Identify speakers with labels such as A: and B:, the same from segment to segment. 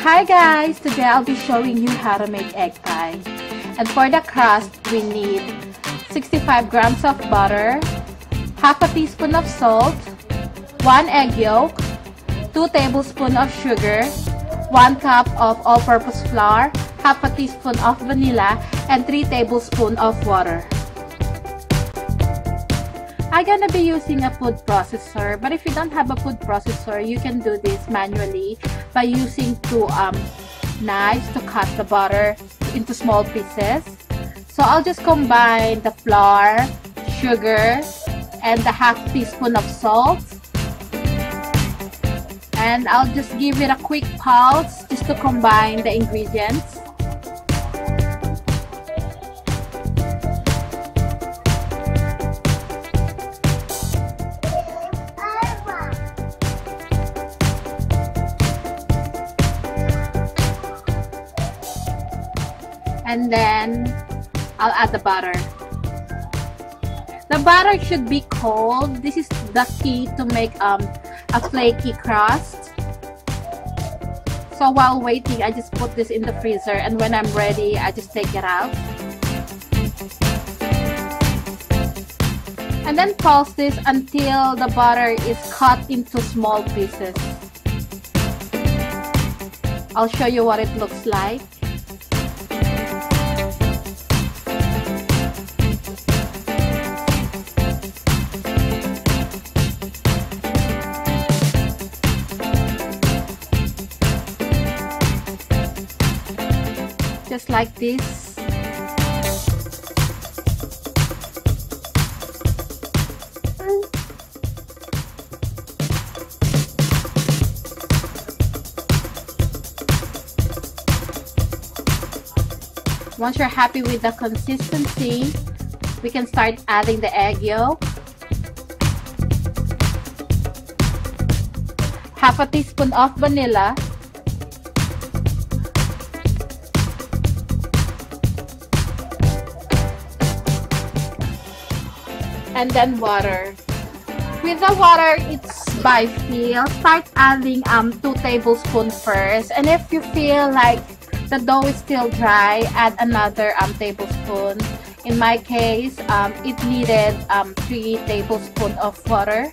A: Hi guys! Today I'll be showing you how to make egg pie. And for the crust, we need 65 grams of butter, half a teaspoon of salt, 1 egg yolk, 2 tablespoons of sugar, 1 cup of all-purpose flour, half a teaspoon of vanilla, and 3 tablespoons of water. I'm gonna be using a food processor, but if you don't have a food processor, you can do this manually by using 2 knives to cut the butter into small pieces. So I'll just combine the flour, sugar, and the half teaspoon of salt. And I'll just give it a quick pulse just to combine the ingredients. And then I'll add the butter. The butter should be cold. This is the key to make a flaky crust. So while waiting, I just put this in the freezer, and when I'm ready, I just take it out. And then pulse this until the butter is cut into small pieces. I'll show you what it looks like. Just like this. Once you're happy with the consistency, we can start adding the egg yolk, half a teaspoon of vanilla, and then water. With the water, it's by feel. Start adding 2 tablespoons first, and if you feel like the dough is still dry, add another tablespoon. In my case, it needed 3 tablespoons of water.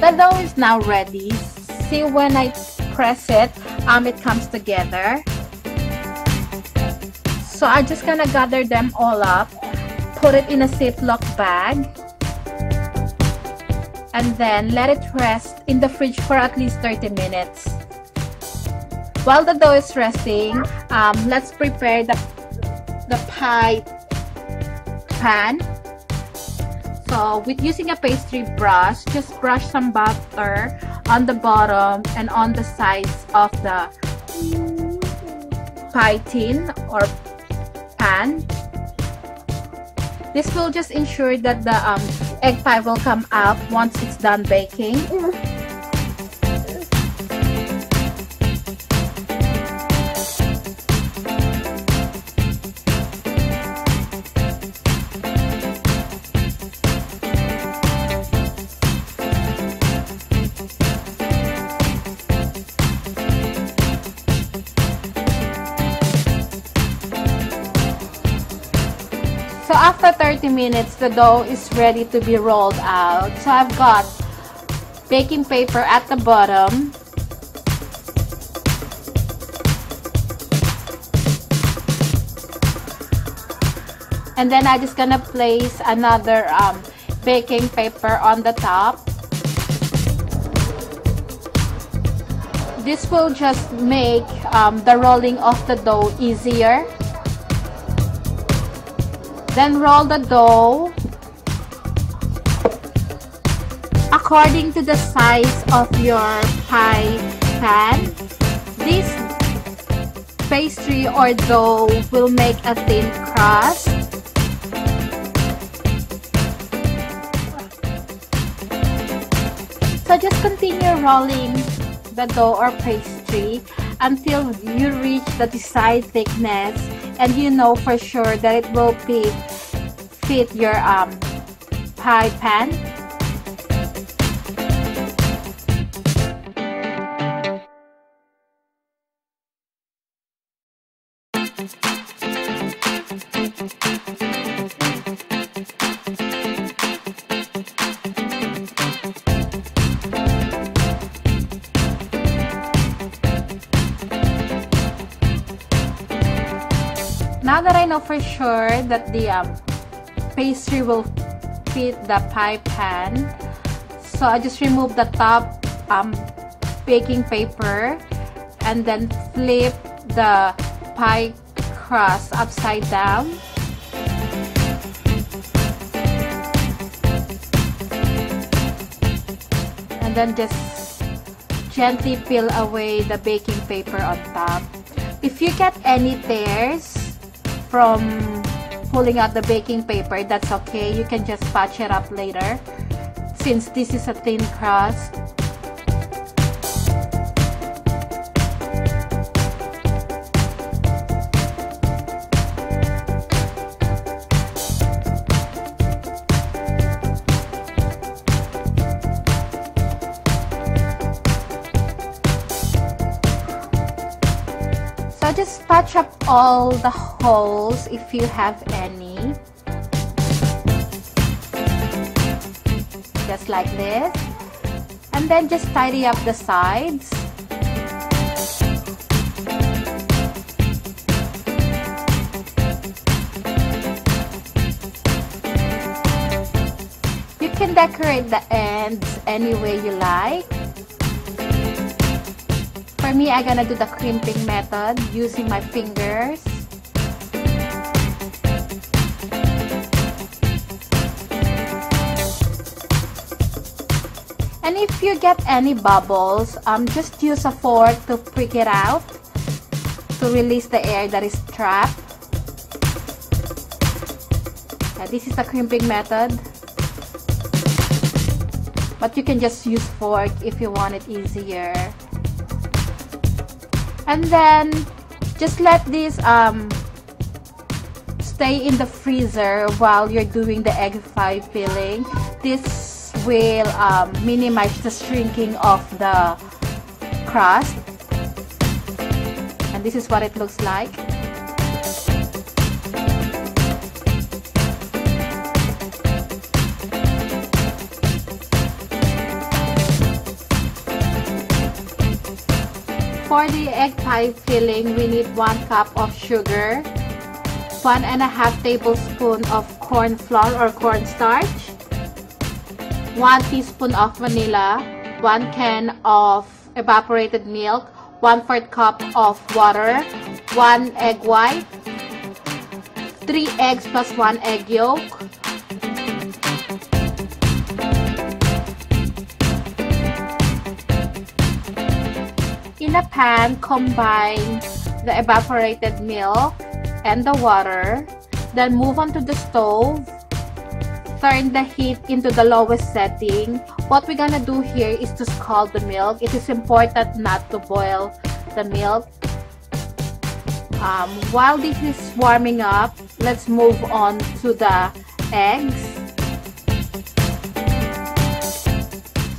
A: The dough is now ready. See, when I press it, it comes together. So I'm just gonna gather them all up, put it in a ziploc bag, and then let it rest in the fridge for at least 30 minutes. While the dough is resting, let's prepare the pie pan. So with using a pastry brush, just brush some butter on the bottom and on the sides of the pie tin or pan. This will just ensure that the egg pie will come out once it's done baking. So after 30 minutes, the dough is ready to be rolled out. So I've got baking paper at the bottom. And then I'm just gonna place another baking paper on the top. This will just make the rolling of the dough easier. Then roll the dough according to the size of your pie pan. This pastry or dough will make a thin crust. So just continue rolling the dough or pastry until you reach the desired thickness and you know for sure that it will fit your pie pan. Now that I know for sure that the pastry will fit the pie pan, so I just remove the top baking paper and then flip the pie crust upside down. And then just gently peel away the baking paper on top. If you get any tears from pulling out the baking paper, that's okay. You can just patch it up later since this is a thin crust. So just patch up all the holes if you have any. Just like this. And then just tidy up the sides. You can decorate the ends any way you like. For me, I'm gonna do the crimping method using my fingers. And if you get any bubbles, just use a fork to prick it out to release the air that is trapped. This is the crimping method. But you can just use fork if you want it easier. And then just let this stay in the freezer while you're doing the egg pie filling. This will minimize the shrinking of the crust. And this is what it looks like. For the egg pie filling, we need 1 cup of sugar, 1.5 tablespoons of corn flour or cornstarch, 1 teaspoon of vanilla, 1 can of evaporated milk, 1/4 cup of water, 1 egg white, 3 eggs plus 1 egg yolk, in a pan, combine the evaporated milk and the water, then move on to the stove, turn the heat into the lowest setting. What we're gonna do here is to scald the milk. It is important not to boil the milk. While this is warming up, let's move on to the eggs.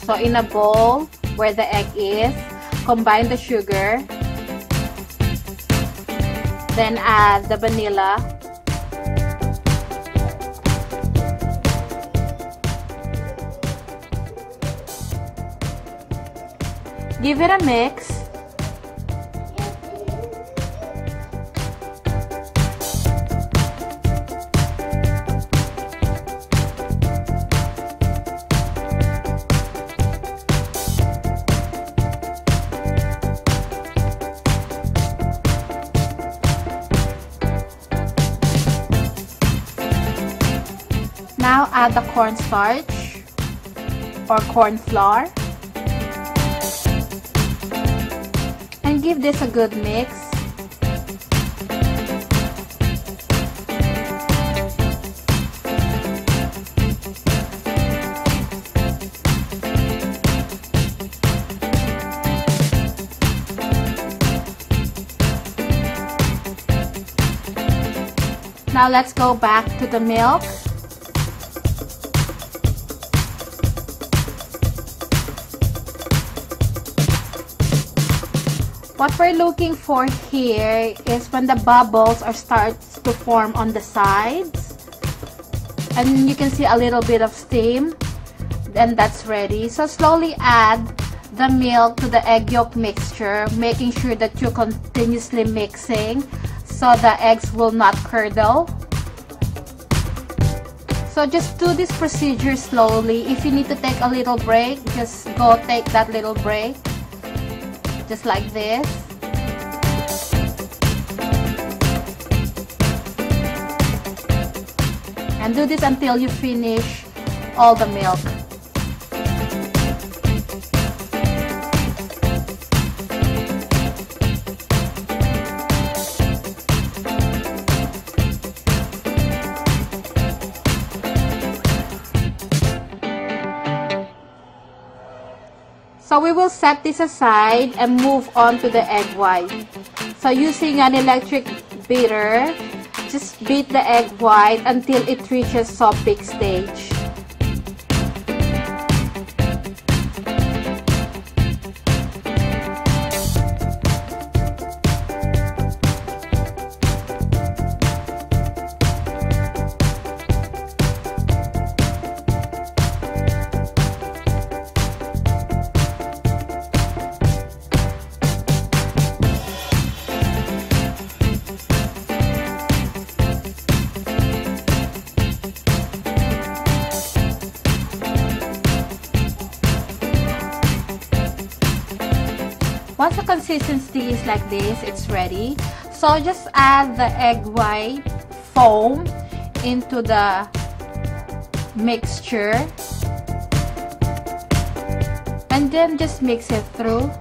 A: So in a bowl where the egg is, combine the sugar, then add the vanilla, give it a mix, Now add the cornstarch or corn flour and give this a good mix. Now let's go back to the milk. What we're looking for here is when the bubbles starts to form on the sides and you can see a little bit of steam, then that's ready. So slowly add the milk to the egg yolk mixture, making sure that you're continuously mixing so the eggs will not curdle. So just do this procedure slowly. If you need to take a little break, just go take that little break. Just like this. And do this until you finish all the milk. So we will set this aside and move on to the egg white. So using an electric beater, just beat the egg white until it reaches soft bake stage. Once the consistency is like this, it's ready. So just add the egg white foam into the mixture and then just mix it through.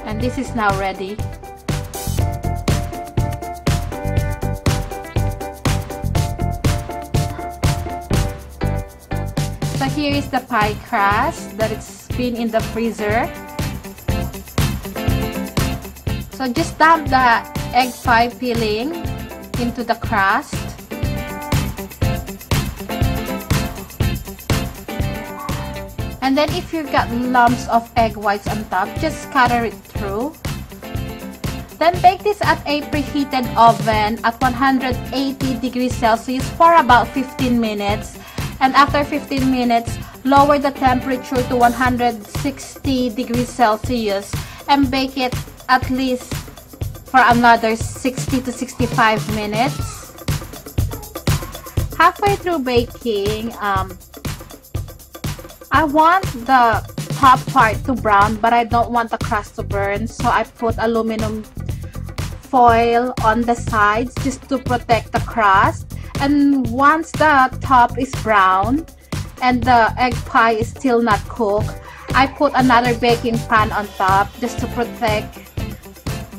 A: And this is now ready. So here is the pie crust that it's been in the freezer. So just dump the egg pie filling into the crust. And then if you got lumps of egg whites on top, just scatter it through. Then bake this at a preheated oven at 180 degrees Celsius for about 15 minutes. And after 15 minutes, lower the temperature to 160 degrees Celsius and bake it at least for another 60 to 65 minutes. Halfway through baking, I want the top part to brown, but I don't want the crust to burn, so I put aluminum foil on the sides just to protect the crust. And once the top is brown and the egg pie is still not cooked, I put another baking pan on top just to protect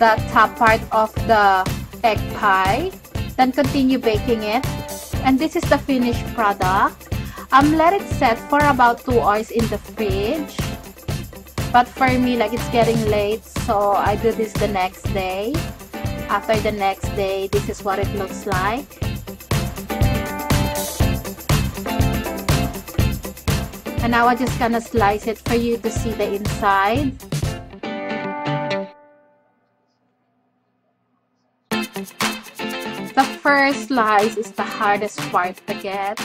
A: the top part of the egg pie. Then continue baking it. And this is the finished product. Let it set for about 2 hours in the fridge. But for me, like, it's getting late, so I do this the next day. After the next day, this is what it looks like. And now I'm just gonna slice it for you to see the inside. The first slice is the hardest part to get.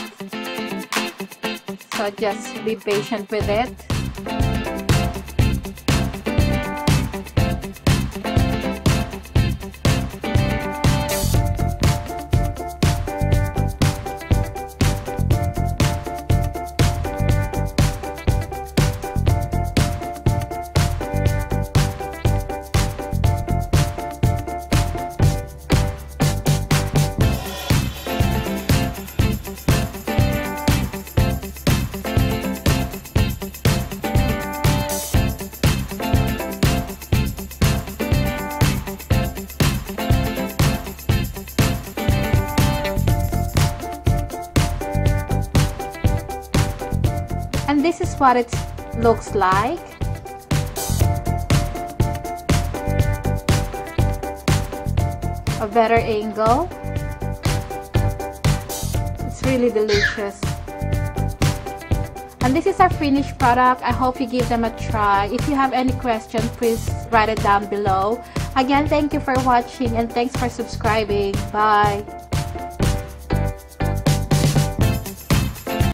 A: So just be patient with it. is what it looks like. A better angle. It's really delicious. And this is our finished product. I hope you give them a try. If you have any questions, please write it down below. Again, thank you for watching and thanks for subscribing. Bye.